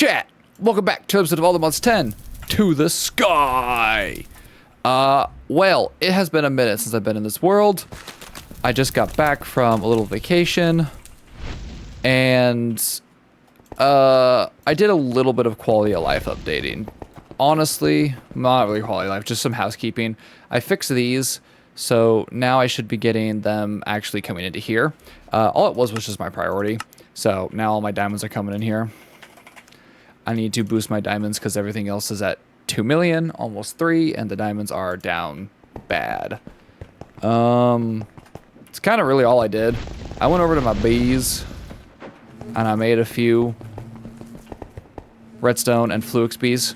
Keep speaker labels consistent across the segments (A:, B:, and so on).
A: Chat! Welcome back to episode of All the Mods 10, To the Sky! Well, it has been a minute since I've been in this world. I just got back from a little vacation, and I did a little bit of quality of life updating. Honestly, not really quality of life, just some housekeeping. I fixed these, so now I should be getting them actually coming into here. All it was just my priority, so now all my diamonds are coming in here. I need to boost my diamonds because everything else is at 2 million, almost 3, and the diamonds are down bad. It's kind of really all I did. I went over to my bees, and I made a few redstone and flux bees,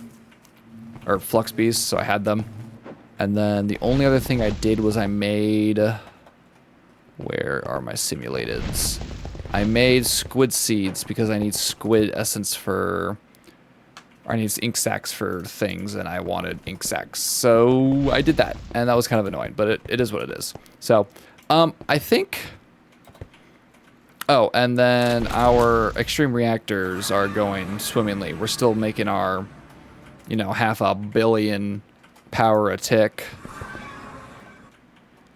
A: or flux bees, so I had them. And then the only other thing I did was I made, where are my simulateds? I made squid seeds because I need squid essence for, I need ink sacs for things, and I wanted ink sacs. So I did that, and that was kind of annoying, but it is what it is. So, I think, oh, and then our extreme reactors are going swimmingly. We're still making our, you know, 500 million power a tick.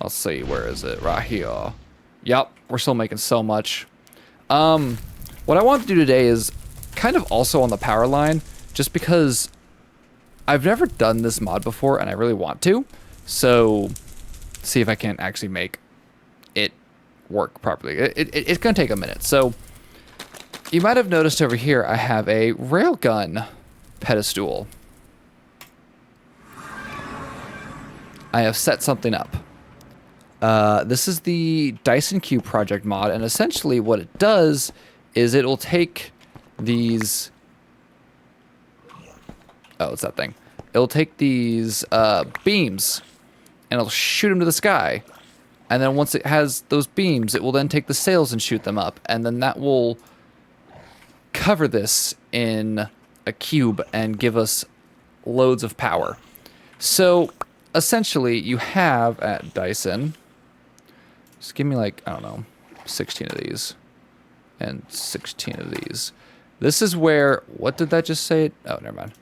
A: Let's see, where is it? Right here. Yep, we're still making so much. What I want to do today is kind of also on the power line, just because I've never done this mod before and I really want to. So, see if I can actually make it work properly. It's going to take a minute. So, you might have noticed over here I have a Railgun pedestal. I have set something up. This is the Dyson Cube project mod, and essentially what it does is it'll take these... Oh, it's that thing. It'll take these beams, and it'll shoot them to the sky. And then once it has those beams, it will then take the sails and shoot them up. And then that will cover this in a cube and give us loads of power. So, essentially, you have at Dyson... Just give me like, I don't know, 16 of these. And 16 of these. This is where... What did that just say? Oh, never mind.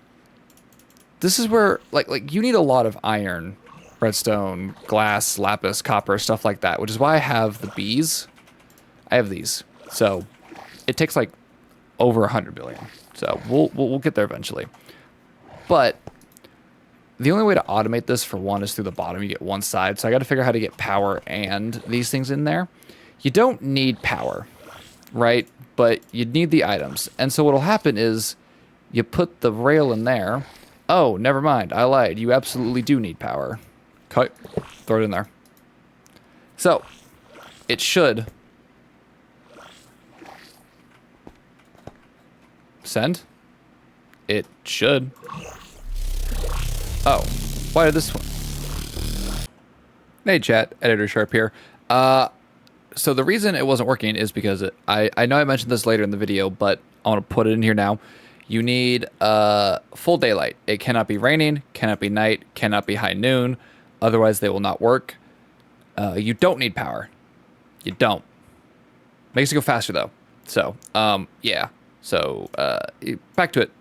A: This is where, like you need a lot of iron, redstone, glass, lapis, copper, stuff like that, which is why I have the bees. I have these. So, it takes like over 100 billion. So, we'll get there eventually. But the only way to automate this, for one, is through the bottom. You get one side. So, I got to figure out how to get power and these things in there. You don't need power, right? But you need the items. And so, what'll happen is you put the rail in there. Oh, never mind. I lied. You absolutely do need power. Cut. Throw it in there. So, it should send. It should. Oh, why did this one? Hey, chat. Editor Sharp here. So the reason it wasn't working is because I know I mentioned this later in the video, but I want to put it in here now. You need full daylight. It cannot be raining, cannot be night, cannot be high noon. Otherwise, they will not work. You don't need power. You don't. Makes it go faster, though. So, yeah. So, back to it.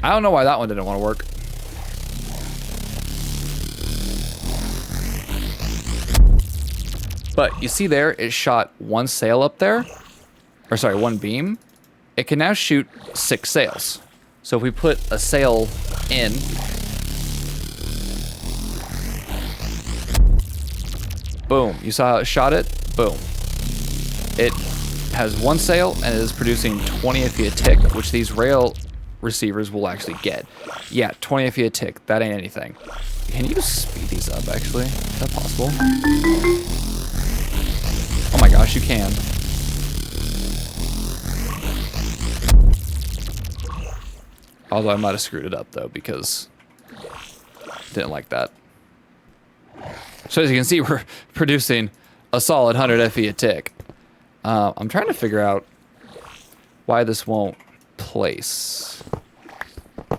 A: I don't know why that one didn't want to work. But you see there, it shot one sail up there. Or sorry, one beam. It can now shoot 6 sails. So if we put a sail in, boom. You saw how it shot it? Boom. It has one sail and it is producing 20 FE a tick, which these rail receivers will actually get. Yeah, 20 FE a tick. That ain't anything. Can you speed these up, actually? Is that possible? Oh my gosh, you can. Although I might have screwed it up, though, because I didn't like that. So as you can see, we're producing a solid 100 FE a tick. I'm trying to figure out why this won't place. So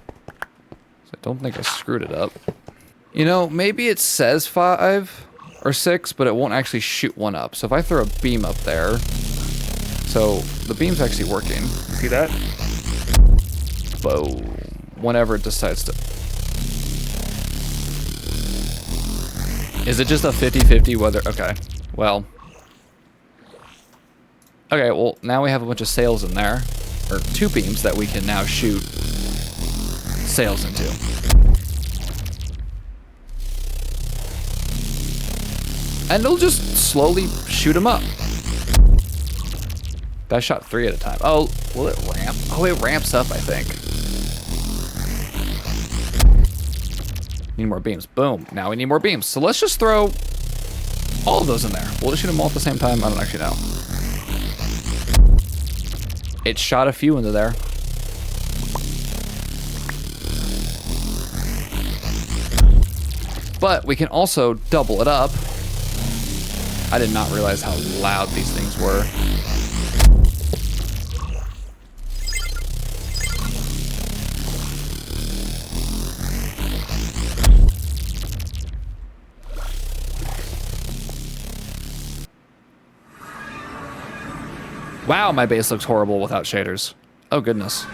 A: I don't think I screwed it up. You know, maybe it says 5 or 6, but it won't actually shoot one up. So if I throw a beam up there, So the beam's actually working. See that? Boom. Whenever it decides to... Is it just a 50-50 whether... Okay. Well... Okay, well, now we have a bunch of sails in there. Or 2 beams that we can now shoot sails into. And it'll just slowly shoot them up. That shot 3 at a time. Oh, will it ramp? Oh, it ramps up, I think. Need more beams. Boom. Now we need more beams. So let's just throw all of those in there. Will it shoot them all at the same time? I don't actually know. It shot a few into there. But we can also double it up. I did not realize how loud these things were. Wow, my base looks horrible without shaders. Oh, goodness.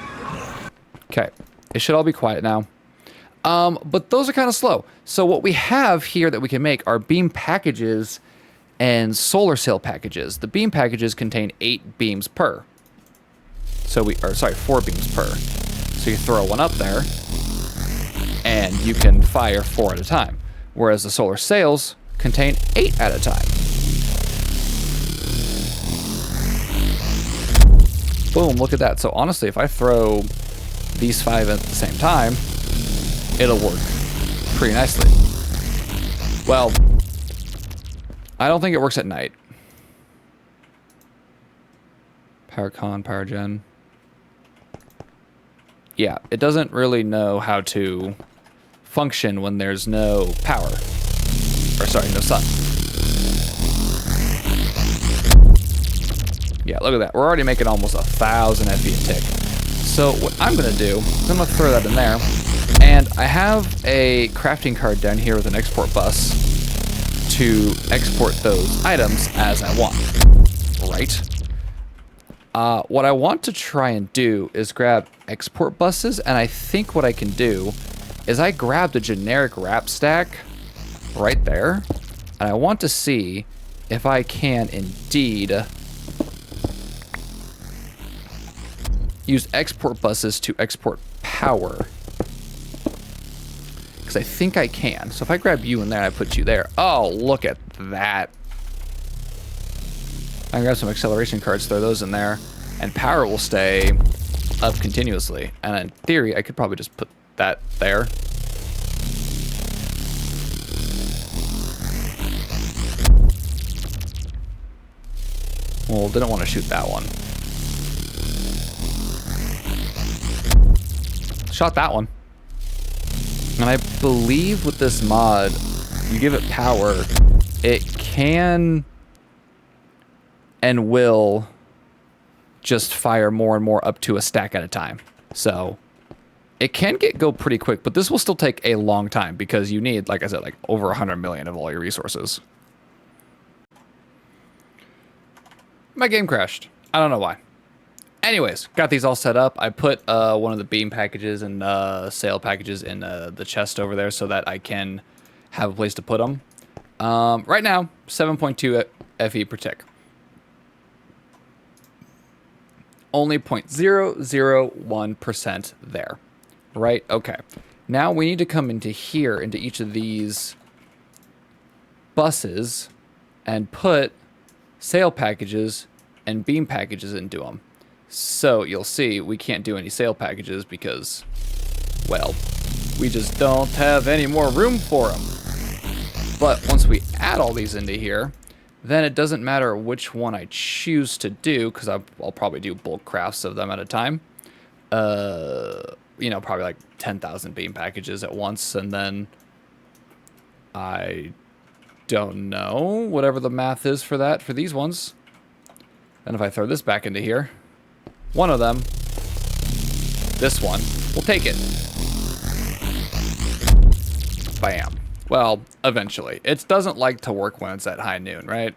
A: Okay. It should all be quiet now. But those are kind of slow. So what we have here that we can make are beam packages and solar sail packages. The beam packages contain 8 beams per. So or sorry, 4 beams per. So you throw one up there, and you can fire 4 at a time. Whereas the solar sails contain 8 at a time. Boom, look at that. So honestly, if I throw these 5 at the same time, it'll work pretty nicely. Well, I don't think it works at night. Power con, power gen. Yeah, it doesn't really know how to function when there's no power. Or sorry, no sun. Yeah, look at that. We're already making almost 1,000 FE a tick. So what I'm going to do is I'm going to throw that in there. And I have a crafting card down here with an export bus to export those items as I want. Right? What I want to try and do is grab export buses. And I think what I can do is I grab the generic wrap stack right there. And I want to see if I can indeed use export buses to export power. Because I think I can. So if I grab you in there and I put you there. Oh, look at that. I can grab some acceleration cards, throw those in there, and power will stay up continuously. And in theory, I could probably just put that there. Well, didn't want to shoot that one. Shot that one. And I believe with this mod, you give it power, it can and will just fire more and more up to a stack at a time. So it can go pretty quick, but this will still take a long time because you need, like I said, like over 100 million of all your resources. My game crashed. I don't know why. Anyways, got these all set up. I put one of the beam packages and sail packages in the chest over there so that I can have a place to put them. Right now, 7.2 FE per tick. Only 0.001% there. Right? Okay. Now we need to come into here, into each of these buses, and put sail packages and beam packages into them. So you'll see we can't do any sail packages because, well, we just don't have any more room for them. But once we add all these into here, then it doesn't matter which one I choose to do, because I'll probably do bulk crafts of them at a time. You know, probably like 10,000 beam packages at once, and then I don't know, whatever the math is for that, for these ones. And if I throw this back into here, one of them, this one, will take it. Bam. Well, eventually. It doesn't like to work when it's at high noon, right?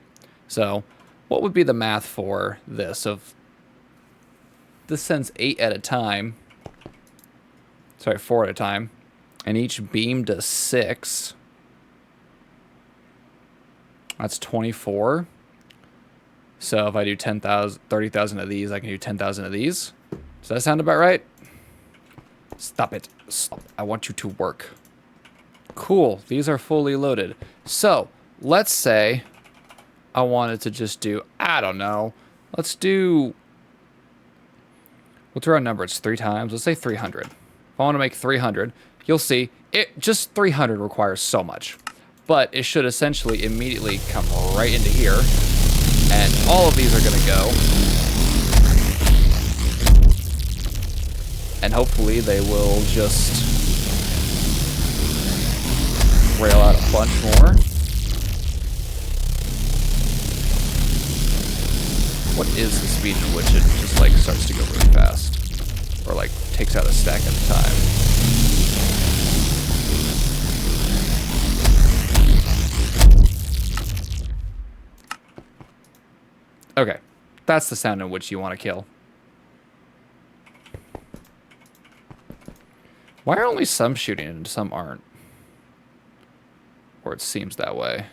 A: So, what would be the math for this? Of this sends 8 at a time. Sorry, 4 at a time. And each beam does 6. That's 24. So if I do 10,000, 30,000 of these, I can do 10,000 of these. Does that sound about right? Stop it. Stop. I want you to work. Cool. These are fully loaded. So let's say I wanted to just do, I don't know. Let's do, we'll throw a number. It's 3 times. Let's say 300. If I want to make 300, you'll see it just 300 requires so much. But it should essentially immediately come right into here. And all of these are going to go. And hopefully they will just rail out a bunch more. What is the speed in which it just like starts to go really fast? Or like takes out a stack at a time? Okay, that's the sound in which you want to kill. Why are only some shooting and some aren't? Or it seems that way.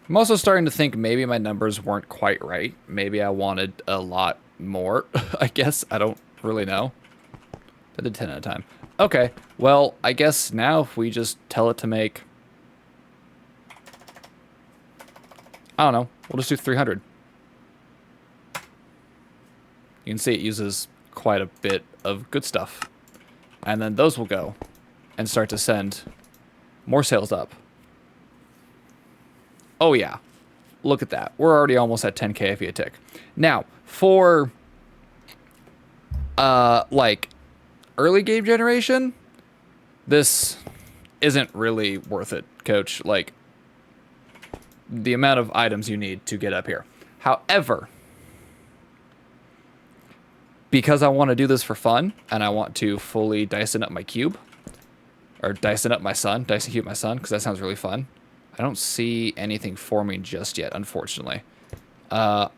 A: I'm also starting to think maybe my numbers weren't quite right. Maybe I wanted a lot more, I guess. I don't really know. I did 10 at a time. Okay, well, I guess now if we just tell it to make... I don't know. We'll just do 300. You can see it uses quite a bit of good stuff. And then those will go and start to send more sales up. Oh yeah, look at that. We're already almost at 10K via tick. Now, for like early game generation, this isn't really worth it, coach. Like the amount of items you need to get up here. However, because I want to do this for fun, and I want to fully Dyson up my cube, or Dyson up my sun, Dyson cube my sun, because that sounds really fun. I don't see anything forming just yet, unfortunately. I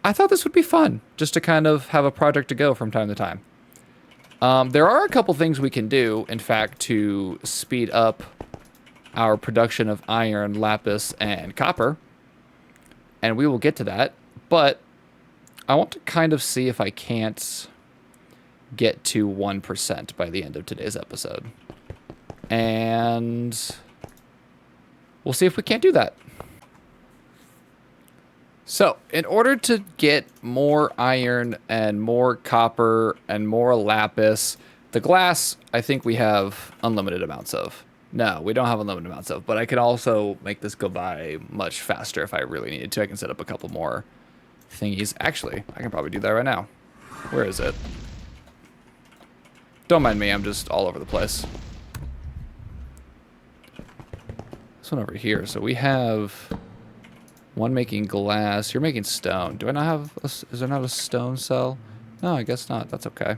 A: thought this would be fun, just to kind of have a project to go from time to time. There are a couple things we can do, in fact, to speed up our production of iron, lapis, and copper. And we will get to that, but I want to kind of see if I can't get to 1% by the end of today's episode. And we'll see if we can't do that. So, in order to get more iron and more copper and more lapis, the glass, I think we have unlimited amounts of. No, we don't have unlimited amounts of, but I could also make this go by much faster if I really needed to. I can set up a couple more thingies. Actually, I can probably do that right now. Where is it? Don't mind me, I'm just all over the place. This one over here. So we have one making glass. You're making stone. Do I not have a, is there not a stone cell? No, I guess not. That's okay.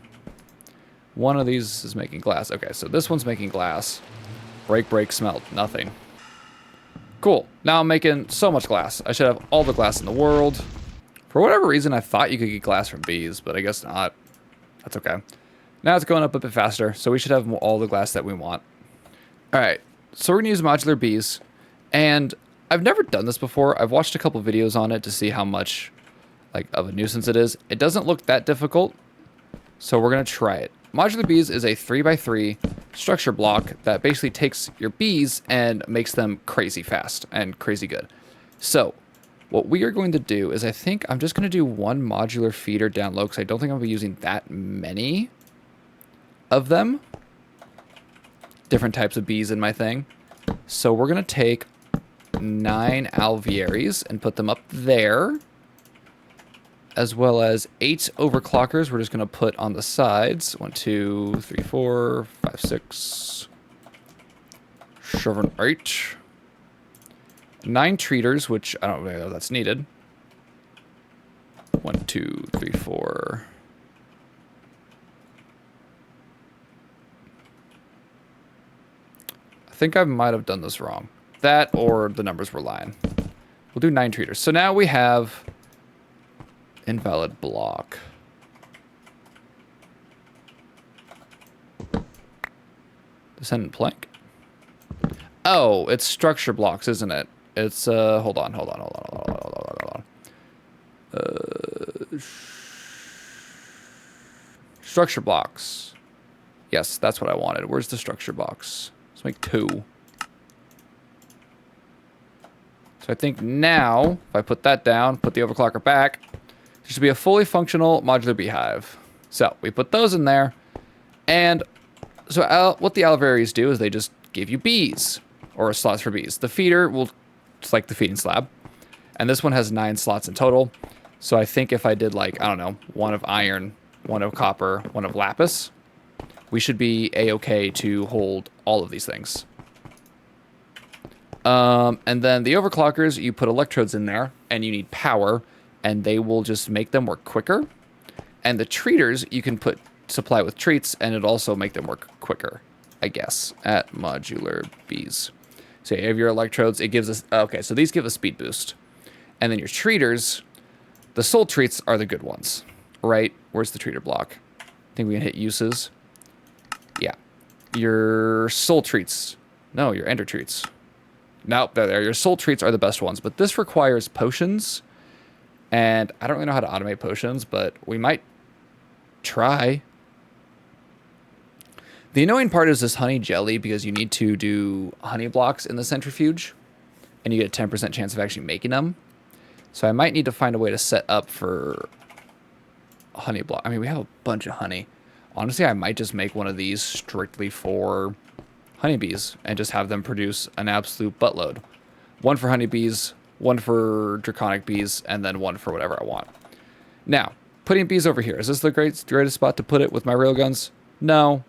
A: One of these is making glass. Okay, so this one's making glass. Break, break, smelt. Nothing. Cool. Now I'm making so much glass. I should have all the glass in the world. For whatever reason, I thought you could get glass from bees, but I guess not. That's okay. Now it's going up a bit faster, so we should have all the glass that we want. All right, so we're going to use modular bees, and I've never done this before. I've watched a couple videos on it to see how much like of a nuisance it is. It doesn't look that difficult, so we're going to try it. Modular bees is a 3x3 structure block that basically takes your bees and makes them crazy fast and crazy good. So what we are going to do is I think I'm just going to do one modular feeder down low because I don't think I'm going to be using that many of them. Different types of bees in my thing. So we're going to take 9 alvearies and put them up there. As well as 8 overclockers we're just going to put on the sides. 1, 2, 3, 4, 5, 6, 7, 8. 9 treaters, which I don't really know if that's needed. 1, 2, 3, 4. I think I might have done this wrong. That or the numbers were lying. We'll do 9 treaters. So now we have invalid block. Descendant plank. Oh, it's structure blocks, isn't it? It's hold on. Structure blocks. Yes, that's what I wanted. Where's the structure box? Let's make 2. So I think now, if I put that down, put the overclocker back, there should be a fully functional modular beehive. So we put those in there, and so what the alvearies do is they just give you bees, or slots for bees. The feeder will, it's like the feeding slab, and this one has 9 slots in total. So I think if I did like, I don't know, 1 of iron, 1 of copper, 1 of lapis, we should be a-okay to hold all of these things. And then the overclockers, you put electrodes in there, and you need power, and they will just make them work quicker. And the treaters, you can supply with treats, and it'll also make them work quicker, I guess, at modular bees. So you have your electrodes, it gives us, okay, so these give a speed boost. And then your treaters, the soul treats are the good ones, right? Where's the treater block? I think we can hit uses. Yeah. Your soul treats. No, your ender treats. Nope, there. Your soul treats are the best ones, but this requires potions. And I don't really know how to automate potions, but we might try. The annoying part is this honey jelly, because you need to do honey blocks in the centrifuge, and you get a 10% chance of actually making them. So I might need to find a way to set up for honey block. I mean, we have a bunch of honey. Honestly, I might just make one of these strictly for honeybees and just have them produce an absolute buttload. 1 for honeybees, 1 for draconic bees, and then 1 for whatever I want. Now, putting bees over here. Is this the greatest spot to put it with my railguns? No,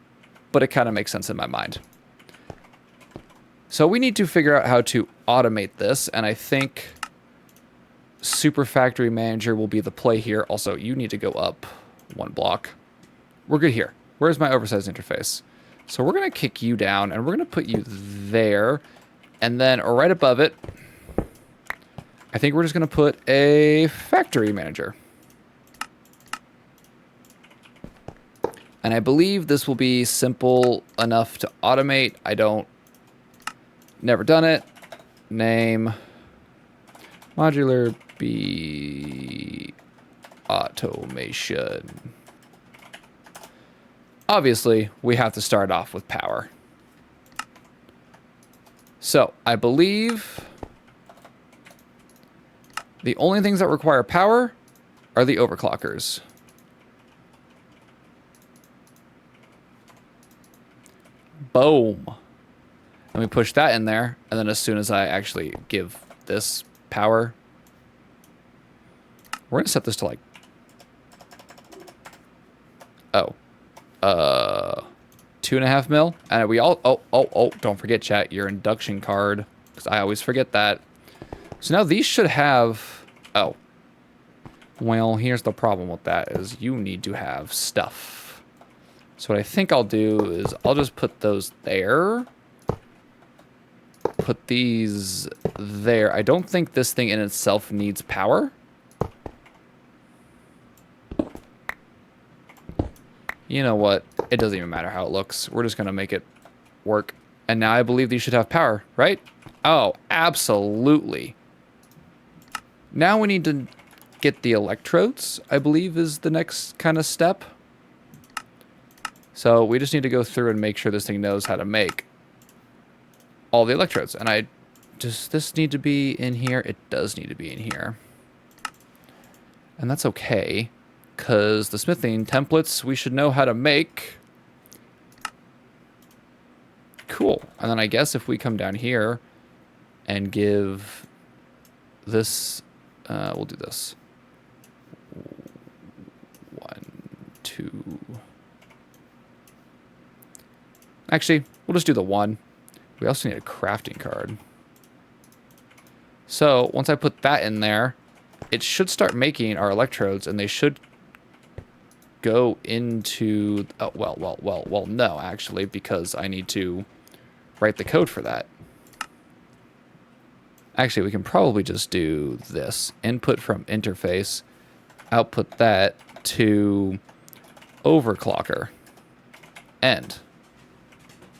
A: but it kind of makes sense in my mind. So we need to figure out how to automate this, and I think Super Factory Manager will be the play here. Also, you need to go up 1 block. We're good here. Where's my oversized interface? So we're going to kick you down, and we're going to put you there. And then right above it, I think we're just going to put a factory manager. And I believe this will be simple enough to automate. Never done it. Name modular bee automation. Obviously, we have to start off with power. So, I believe the only things that require power are the overclockers. Boom. Let me push that in there, and then as soon as I actually give this power, we're gonna set this to like, 2.5 mil, and we all, don't forget, chat, your induction card, because I always forget that. So now these should have, well, here's the problem with that, is you need to have stuff. So what I think I'll do is I'll just put those there, put these there. I don't think this thing in itself needs power. You know what? It doesn't even matter how it looks. We're just going to make it work. And now I believe these should have power, right? Oh, absolutely. Now we need to get the electrodes, I believe, is the next kind of step. So we just need to go through and make sure this thing knows how to make all the electrodes. And does this need to be in here? It does need to be in here. And that's okay, because the smithing templates we should know how to make. Cool. And then I guess if we come down here and give this, we'll do this. 1, 2. Actually, we'll just do the 1. We also need a crafting card. So once I put that in there, it should start making our electrodes, and they should go into, oh, well, no, actually, because I need to write the code for that. Actually, we can probably just do this. Input from interface. Output that to overclocker. End.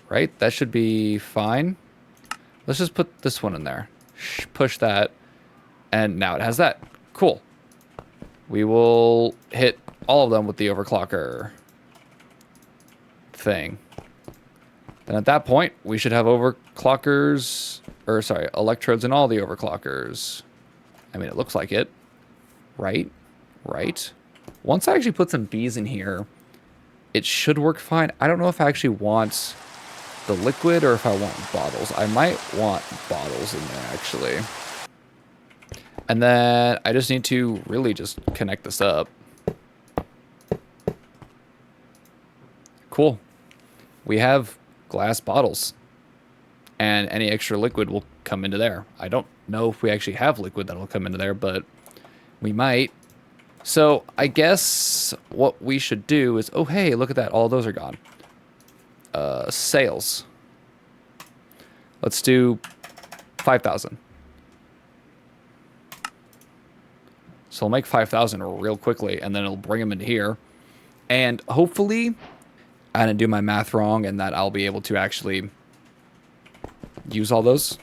A: Right? That should be fine. Let's just put this one in there. Push that. And now it has that. Cool. We will hit all of them with the overclocker thing. Then at that point, we should have overclockers, or sorry, electrodes in all the overclockers. I mean, it looks like it. Right? Right? Once I actually put some bees in here, it should work fine. I don't know if I actually want the liquid or if I want bottles. I might want bottles in there, actually. And then I just need to really just connect this up. Cool. We have glass bottles. And any extra liquid will come into there. I don't know if we actually have liquid that will come into there, but we might. So I guess what we should do is... Oh, hey, look at that. All those are gone. Sales. Let's do 5,000. So we'll make 5,000 real quickly, and then it'll bring them into here. And hopefully, I didn't do my math wrong, and that I'll be able to actually use all those.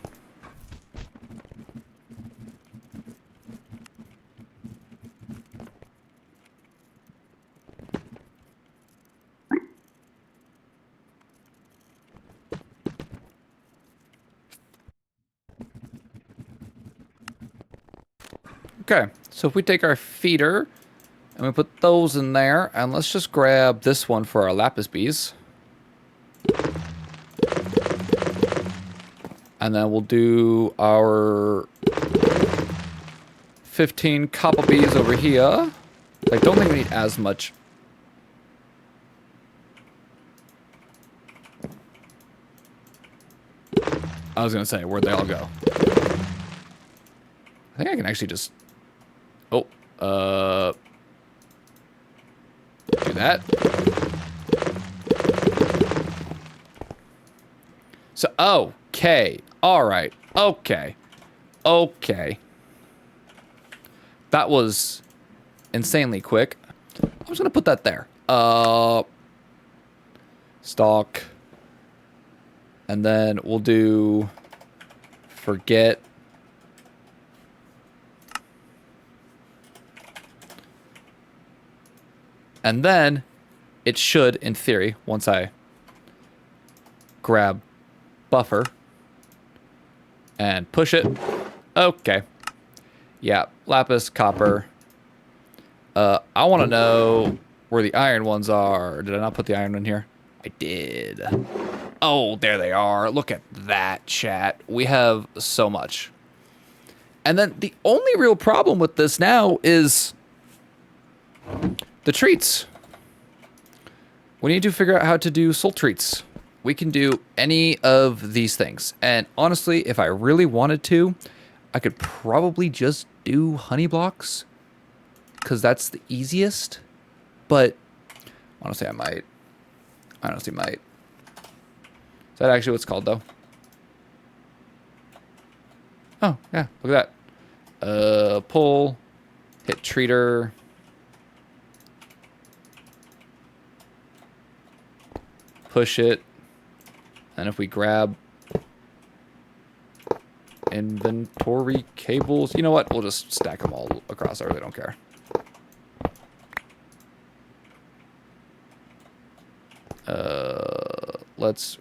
A: Okay, so if we take our feeder and we put those in there, and let's just grab this one for our lapis bees. And then we'll do our 15 copper bees over here. I don't think we need as much. I was going to say, where'd they all go? I think I can actually just... Oh, do that. So, okay. All right. Okay. Okay. That was insanely quick. I'm just going to put that there. Stock. And then we'll do forget. And then it should, in theory, once I grab buffer and push it. Okay. Yeah, lapis, copper. I want to know where the iron ones are. Did I not put the iron in here? I did. Oh, there they are. Look at that, chat. We have so much. And then the only real problem with this now is the treats. We need to figure out how to do soul treats. We can do any of these things. And honestly, if I really wanted to, I could probably just do honey blocks, because that's the easiest. But honestly, I might. I honestly might. Is that actually what it's called, though? Oh, yeah. Look at that. Pull. Hit treater. Push it. And if we grab inventory cables, you know what? We'll just stack them all across. I really don't care. Let's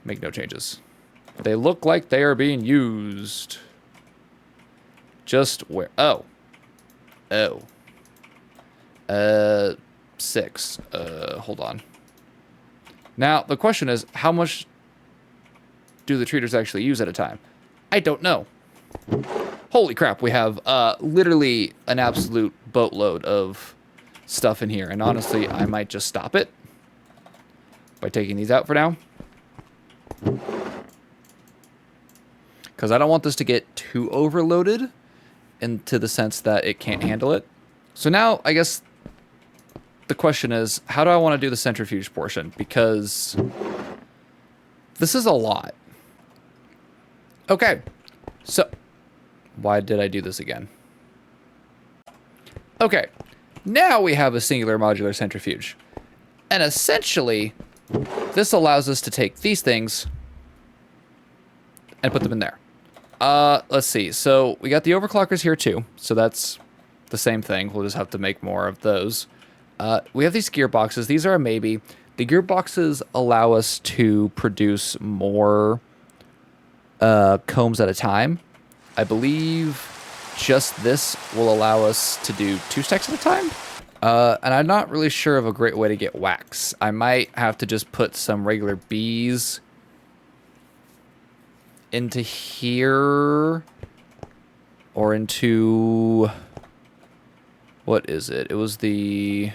A: make no changes. They look like they are being used. Just where? Oh. Oh. 6. Hold on. Now, the question is, how much do the treaters actually use at a time? I don't know. Holy crap, we have literally an absolute boatload of stuff in here. And honestly, I might just stop it by taking these out for now. Because I don't want this to get too overloaded into the sense that it can't handle it. So now, I guess the question is, how do I want to do the centrifuge portion? Because this is a lot. Okay, so why did I do this again? Okay, now we have a singular modular centrifuge. And essentially, this allows us to take these things and put them in there. Let's see. So we got the overclockers here too. So that's the same thing. We'll just have to make more of those. We have these gearboxes. These are a maybe. The gearboxes allow us to produce more combs at a time. I believe just this will allow us to do 2 stacks at a time. And I'm not really sure of a great way to get wax. I might have to just put some regular bees into here or into, what is it? It was the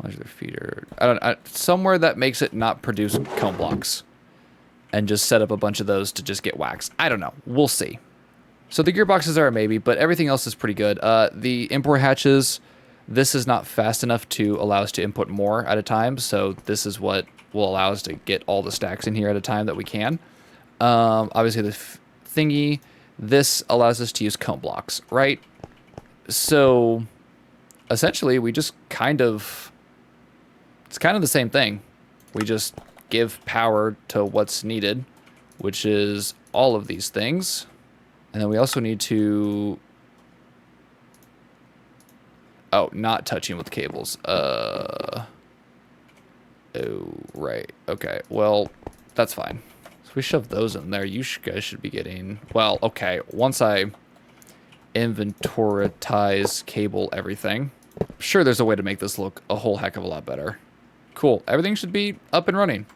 A: modular feeder. I don't somewhere that makes it not produce comb blocks, and just set up a bunch of those to just get wax. I don't know. We'll see. So the gearboxes are a maybe, but everything else is pretty good. The import hatches, this is not fast enough to allow us to input more at a time, so this is what will allow us to get all the stacks in here at a time that we can. Obviously the thingy, this allows us to use comb blocks, right? So essentially we just kind of, it's kind of the same thing. We just give power to what's needed, which is all of these things. And then we also need to, oh, not touching with cables. Oh, right. Okay. Well, that's fine. So we shove those in there. You guys should be getting, well, okay. Once I inventorize cable everything, sure, there's a way to make this look a whole heck of a lot better. Cool. Everything should be up and running.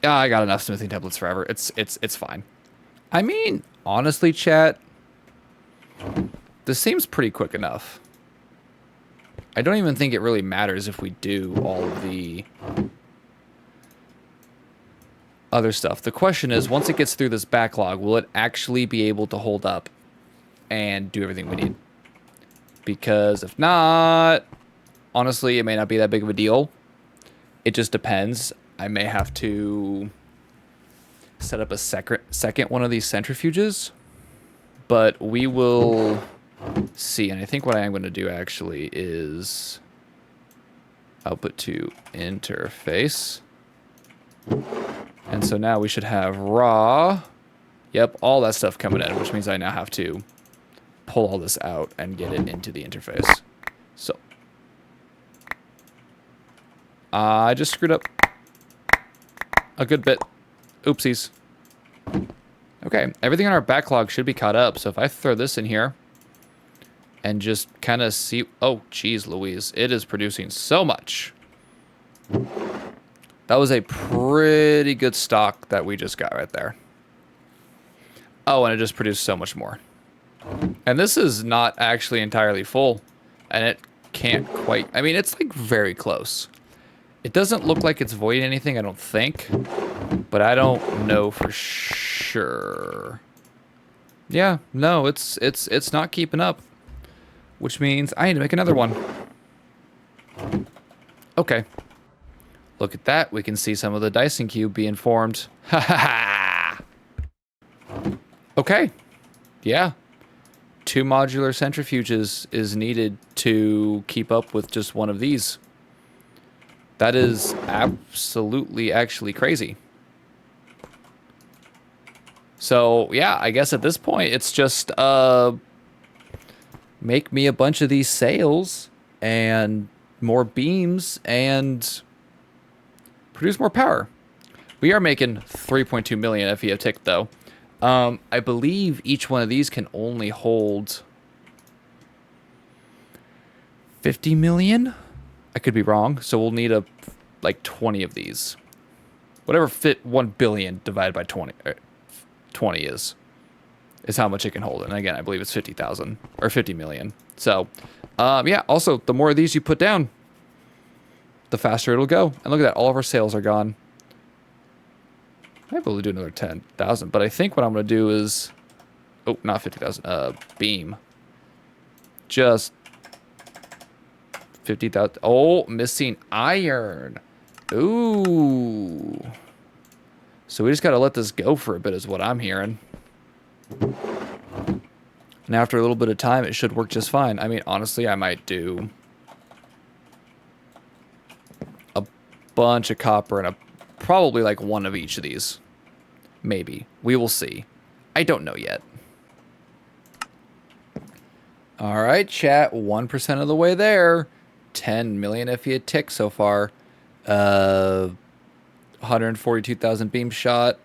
A: Yeah, I got enough smoothing templates forever. It's fine. I mean, honestly, chat, this seems pretty quick enough. I don't even think it really matters if we do all of the other stuff. The question is, once it gets through this backlog, will it actually be able to hold up and do everything we need? Because if not, honestly, it may not be that big of a deal. It just depends. I may have to set up a second one of these centrifuges, but we will see. And I think what I am going to do actually is output to interface. And so now we should have raw. Yep, all that stuff coming in, which means I now have to pull all this out and get it into the interface. So I just screwed up a good bit. Oopsies. Okay, everything on our backlog should be caught up. So if I throw this in here and just kind of see, oh, geez, Louise, it is producing so much. That was a pretty good stock that we just got right there. Oh, and it just produced so much more. And this is not actually entirely full, and it can't quite, I mean, it's like very close. It doesn't look like it's voiding anything, I don't think, but I don't know for sure. Yeah, no, it's not keeping up, which means I need to make another one. Okay. Look at that. We can see some of the Dyson cube being formed. Ha ha ha! Okay. Yeah. 2 modular centrifuges is needed to keep up with just one of these. That is absolutely actually crazy. So, yeah, I guess at this point, it's just make me a bunch of these sails and more beams and produce more power. We are making 3.2 million FE a tick, though. I believe each one of these can only hold 50 million? I could be wrong, so we'll need like 20 of these. Whatever fit 1 billion divided by 20 is how much it can hold. And again, I believe it's 50,000 or 50 million. So, yeah, also, the more of these you put down, the faster it'll go. And look at that, all of our sales are gone. I might be able to do another 10,000, but I think what I'm going to do is, oh, not 50,000, beam. Just 50,000. Oh, missing iron. Ooh. So we just got to let this go for a bit is what I'm hearing. And after a little bit of time, it should work just fine. I mean, honestly, I might do a bunch of copper and probably like one of each of these. Maybe. We will see. I don't know yet. All right, chat. 1% of the way there. 10 million FE a tick so far. 142,000 beam shot.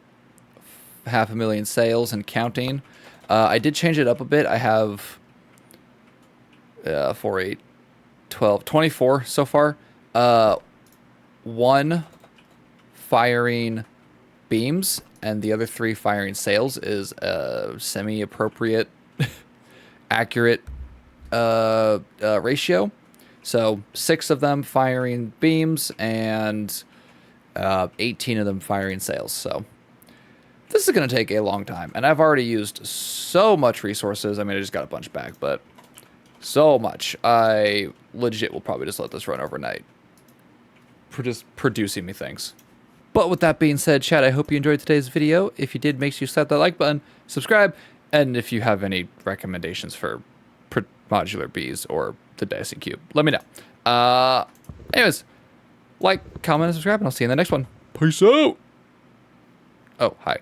A: 500,000 sales and counting. I did change it up a bit. I have 4, 8, 12, 24 so far. 1 firing beams and the other 3 firing sails is a semi-appropriate, accurate ratio. So 6 of them firing beams and 18 of them firing sails. So this is going to take a long time. And I've already used so much resources. I mean, I just got a bunch back, but so much. I legit will probably just let this run overnight. Just producing me things. But with that being said, chat, I hope you enjoyed today's video. If you did, make sure you slap that like button, subscribe, and if you have any recommendations for modular bees or the Dyson Cube, let me know. Anyways, like, comment, and subscribe, and I'll see you in the next one. Peace out. Oh, hi.